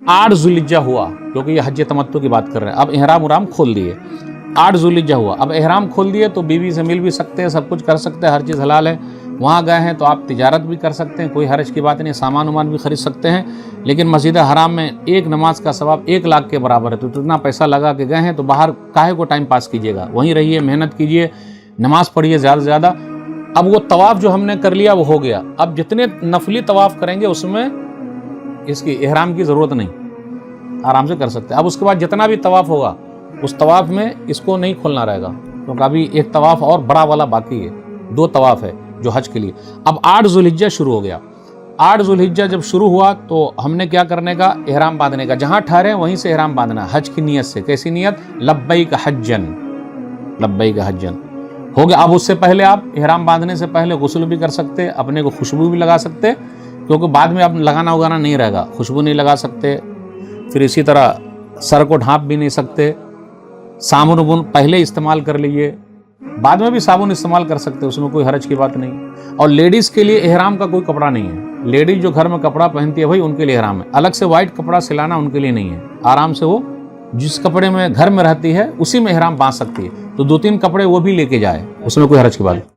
8 ज़ुल्हिज्जा हुआ, क्योंकि ये हज तमत्तु की बात कर रहे हैं। अब इहराम उराम खोल दिए, 8 ज़ुल्हिज्जा हुआ, अब इहराम खोल दिए तो बीवी से मिल भी सकते हैं, सब कुछ कर सकते हैं, हर चीज़ हलाल है। वहाँ गए हैं तो आप तिजारत भी कर सकते हैं, कोई हरज की बात नहीं, सामान उमान भी खरीद सकते हैं। लेकिन मस्जिद हराम में एक नमाज का सवाब 1 लाख के बराबर है। तो इतना पैसा लगा के गए हैं तो बाहर काहे को टाइम पास कीजिएगा, वहीं रहिए, मेहनत कीजिए, नमाज पढ़िए ज़्यादा से ज़्यादा। अब वो तवाफ़ जो हमने कर लिया वो हो गया, अब जितने नफली तवाफ़ करेंगे उसमें इसकी इहराम की ज़रूरत नहीं, आराम से कर सकते हैं। अब उसके बाद जितना भी तवाफ़ होगा उस तवाफ़ में इसको नहीं खोलना रहेगा, क्योंकि अभी एक तवाफ़ और बड़ा वाला बाकी है, 2 तवाफ़ है जो हज के लिए। अब 8 ज़ुल्हिज्जा शुरू हो गया। 8 ज़ुल्हिज्जा जब शुरू हुआ तो हमने क्या करने का, इहराम बांधने का। जहाँ ठहरे वहीं से इहराम बांधना, हज की नीयत से। कैसी नीयत? लब्बैक हज्जन, लब्बैक हज्जन हो गया। अब उससे पहले आप इहराम बांधने से पहले गुस्ल भी कर सकते, अपने को खुशबू भी लगा सकते, क्योंकि बाद में आप लगाना उगाना नहीं रहेगा, खुशबू नहीं लगा सकते। फिर इसी तरह सर को ढाँप भी नहीं सकते। साबुन उबुन पहले इस्तेमाल कर लीजिए, बाद में भी साबुन इस्तेमाल कर सकते हैं, उसमें कोई हरज की बात नहीं। और लेडीज़ के लिए इहराम का कोई कपड़ा नहीं है। लेडीज़ जो घर में कपड़ा पहनती है भाई उनके लिए इहराम है, अलग से वाइट कपड़ा सिलाना उनके लिए नहीं है। आराम से वो जिस कपड़े में घर में रहती है उसी में इहराम बांध सकती है। तो 2-3 कपड़े वो भी लेके जाए, उसमें कोई हरज की बात नहीं।